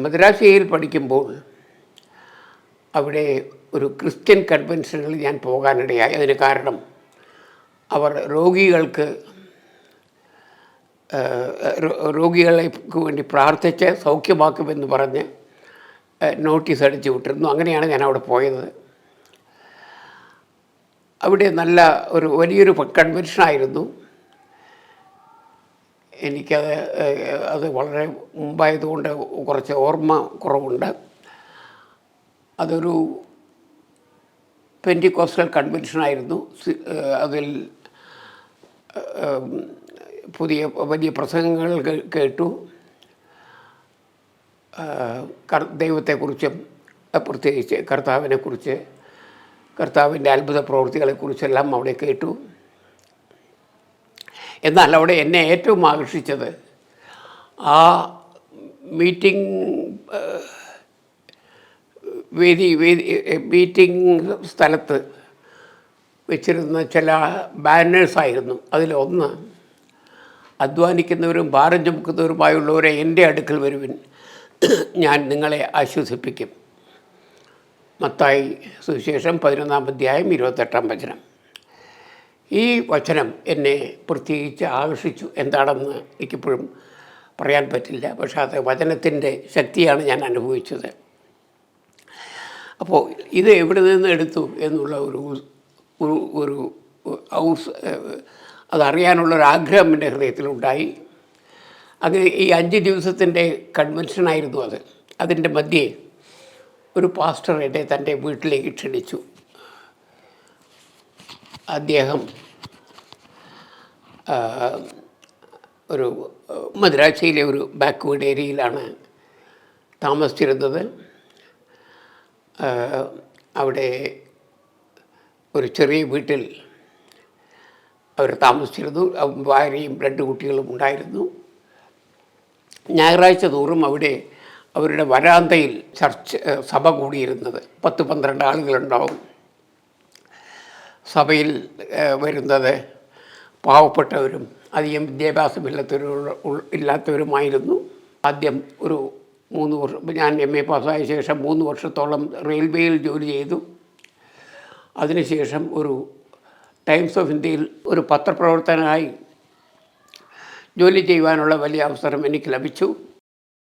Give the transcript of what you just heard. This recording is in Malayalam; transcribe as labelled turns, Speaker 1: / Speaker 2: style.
Speaker 1: മദ്രാസിയയിൽ പഠിക്കുമ്പോൾ അവിടെ ഒരു ക്രിസ്ത്യൻ കൺവെൻഷനിൽ ഞാൻ പോകാനിടയായി. അതിന് കാരണം അവർ രോഗികൾക്ക് വേണ്ടി പ്രാർത്ഥിച്ച് സൗഖ്യമാക്കുമെന്ന് പറഞ്ഞ് നോട്ടീസ് അടിച്ചു വിട്ടിരുന്നു. അങ്ങനെയാണ് ഞാൻ അവിടെ പോയത്. അവിടെ നല്ല വലിയൊരു കൺവെൻഷനായിരുന്നു. അത് വളരെ മുമ്പായതുകൊണ്ട് കുറച്ച് ഓർമ്മ കുറവുണ്ട്. അതൊരു പെൻറ്റിക്കോസ്റ്റൽ കൺവെൻഷനായിരുന്നു. അതിൽ വലിയ പ്രസംഗങ്ങൾ കേട്ടു. ദൈവത്തെക്കുറിച്ചും പ്രത്യേകിച്ച് കർത്താവിനെക്കുറിച്ച്, കർത്താവിൻ്റെ അത്ഭുത പ്രവൃത്തികളെക്കുറിച്ചെല്ലാം അവിടെ കേട്ടു. എന്നാൽ അവിടെ എന്നെ ഏറ്റവും ആകർഷിച്ചത് ആ മീറ്റിംഗ് സ്ഥലത്ത് വെച്ചിരുന്ന ചില ബാനേഴ്സായിരുന്നു. അതിലൊന്ന്, അധ്വാനിക്കുന്നവരും ഭാരം ചുമക്കുന്നവരുമായുള്ളവരെ എൻ്റെ അടുക്കൽ വരുവിൻ, ഞാൻ നിങ്ങളെ ആശ്വസിപ്പിക്കും. മത്തായി സുവിശേഷം 11-ാം അധ്യായം 28-ാം വചനം. ഈ വചനം എന്നെ പ്രത്യേകിച്ച് ആകർഷിച്ചു. എന്താണെന്ന് എനിക്കിപ്പോഴും പറയാൻ പറ്റില്ല. പക്ഷേ അത് വചനത്തിൻ്റെ ശക്തിയാണ് ഞാൻ അനുഭവിച്ചത്. അപ്പോൾ ഇത് എവിടെ നിന്ന് എടുത്തു എന്നുള്ള ഒരു അതറിയാനുള്ളൊരാഗ്രഹം എൻ്റെ ഹൃദയത്തിലുണ്ടായി. അങ്ങനെ ഈ 5 ദിവസത്തിൻ്റെ കൺവെൻഷനായിരുന്നു അത്. അതിൻ്റെ മധ്യേ ഒരു പാസ്റ്റർ എന്നെ തൻ്റെ വീട്ടിലേക്ക് ക്ഷണിച്ചു. അദ്ദേഹം ഒരു മദ്രാസിയിലെ ഒരു ബാക്ക്വേർഡ് ഏരിയയിലാണ് താമസിച്ചിരുന്നത്. അവിടെ ഒരു ചെറിയ വീട്ടിൽ അവർ താമസിച്ചിരുന്നു. ഭാര്യയും 2 കുട്ടികളും ഉണ്ടായിരുന്നു. ഞായറാഴ്ച തോറും അവിടെ അവരുടെ വരാന്തയിൽ സഭ കൂടിയിരുന്നത്. 10-12 ആളുകളുണ്ടാവും. സഭയിൽ വരുന്നത് പാവപ്പെട്ടവരും അധികം വിദ്യാഭ്യാസമില്ലാത്തവരുമായിരുന്നു. ആദ്യം ഒരു 3 വർഷം, ഞാൻ MA പാസ്സായ ശേഷം 3 വർഷത്തോളം റെയിൽവേയിൽ ജോലി ചെയ്തു. അതിനുശേഷം ഒരു ടൈംസ് ഓഫ് ഇന്ത്യയിൽ ഒരു പത്രപ്രവർത്തകനായി ജോലി ചെയ്യുവാനുള്ള വലിയ അവസരം എനിക്ക് ലഭിച്ചു.